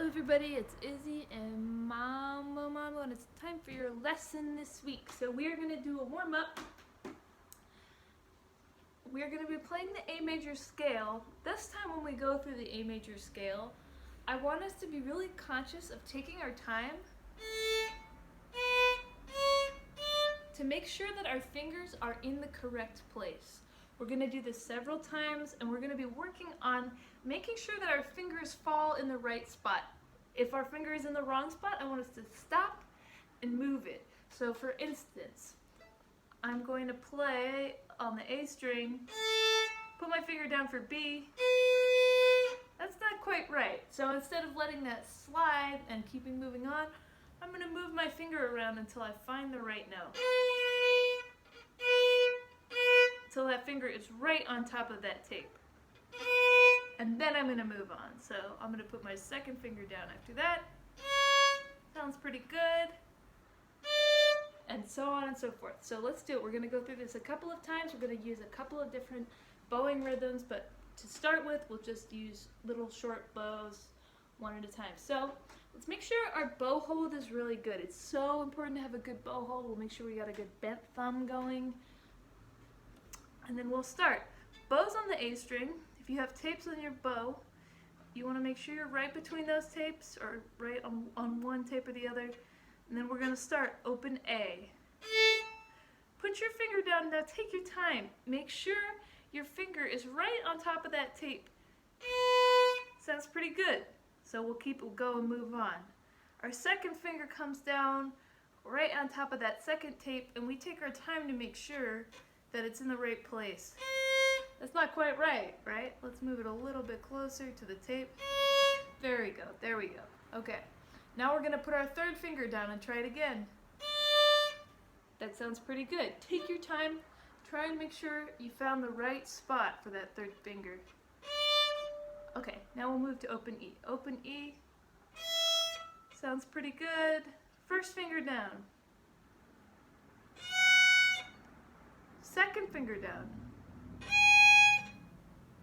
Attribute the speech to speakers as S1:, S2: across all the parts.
S1: Hello everybody, it's Izzy and Mama, and it's time for your lesson this week. So we're going to do a warm-up. We're going to be playing the A major scale. This time when we go through the A major scale, I want us to be really conscious of taking our time to make sure that our fingers are in the correct place. We're going to do this several times, and we're going to be working on making sure that our fingers fall in the right spot. If our finger is in the wrong spot, I want us to stop and move it. So for instance, I'm going to play on the A string, put my finger down for B. That's not quite right. So instead of letting that slide and keeping moving on, I'm going to move my finger around until I find the right note. Until that finger is right on top of that tape. And then I'm going to move on. So I'm going to put my second finger down after that. Sounds pretty good. And so on and so forth. So let's do it. We're going to go through this a couple of times. We're going to use a couple of different bowing rhythms, but to start with, we'll just use little short bows one at a time. So let's make sure our bow hold is really good. It's so important to have a good bow hold. We'll make sure we got a good bent thumb going. And then we'll start. Bows on the A string. If you have tapes on your bow, you want to make sure you're right between those tapes, or right on one tape or the other. And then we're going to start open A. Put your finger down. Now take your time. Make sure your finger is right on top of that tape. Sounds pretty good. So we'll go and move on. Our second finger comes down right on top of that second tape, and we take our time to make sure that it's in the right place. That's not quite right, right? Let's move it a little bit closer to the tape. There we go, there we go. Okay, now we're gonna put our third finger down and try it again. That sounds pretty good. Take your time, try and make sure you found the right spot for that third finger. Okay, now we'll move to open E. Open E, sounds pretty good. First finger down. Second finger down.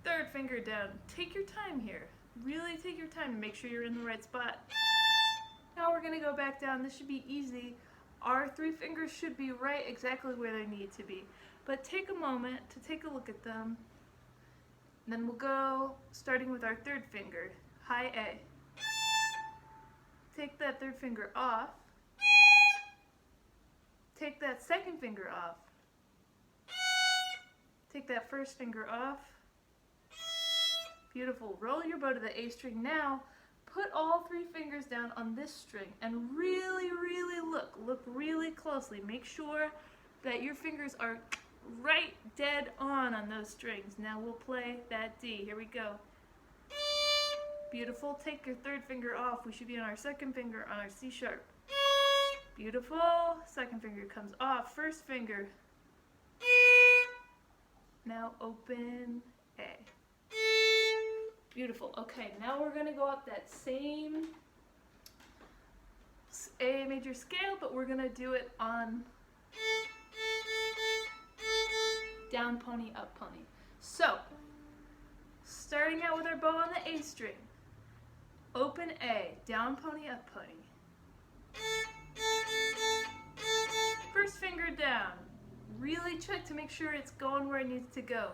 S1: Third finger down. Take your time here. Really take your time to make sure you're in the right spot. Now we're going to go back down. This should be easy. Our three fingers should be right exactly where they need to be. But take a moment to take a look at them. And then we'll go starting with our third finger, high A. Take that third finger off. Take that second finger off. Take that first finger off. Beautiful. Roll your bow to the A string. Now, put all three fingers down on this string and really, really look. Look really closely. Make sure that your fingers are right dead on those strings. Now we'll play that D. Here we go. Beautiful. Take your third finger off. We should be on our second finger on our C sharp. Beautiful. Second finger comes off. First finger. Now open A. Beautiful. Okay, now we're going to go up that same A major scale, but we're going to do it on down pony, up pony. So, starting out with our bow on the A string. Open A, down pony, up pony. First finger down. Really check to make sure it's going where it needs to go.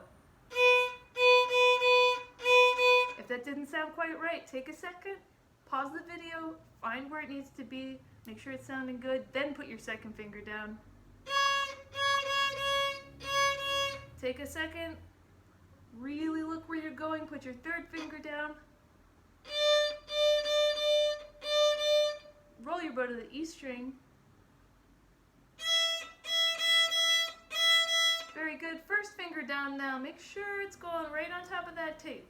S1: If that didn't sound quite right, take a second, pause the video, find where it needs to be, make sure it's sounding good, then put your second finger down. Take a second, really look where you're going, put your third finger down. Roll your bow to the E string. Very good. First finger down now. Make sure it's going right on top of that tape.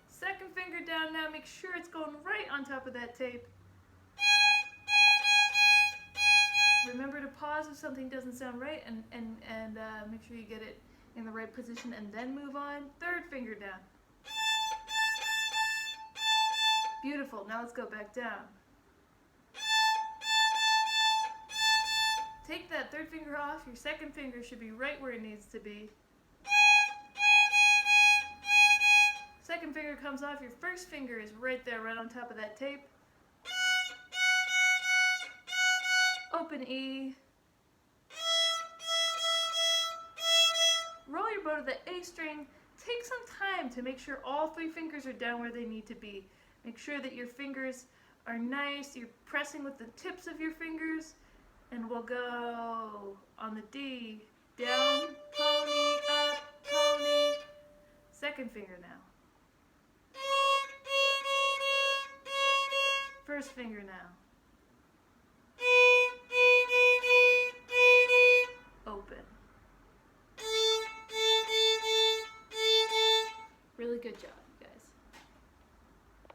S1: Second finger down now. Make sure it's going right on top of that tape. Remember to pause if something doesn't sound right and make sure you get it in the right position and then move on. Third finger down. Beautiful. Now let's go back down. Take that third finger off. Your second finger should be right where it needs to be. second finger comes off, your first finger is right there, right on top of that tape. Open E. Roll your bow to the A string. Take some time to make sure all 3 fingers are down where they need to be. Make sure that your fingers are nice. You're pressing with the tips of your fingers. And we'll go on the D. Down, pony, up, pony. Second finger now. First finger now.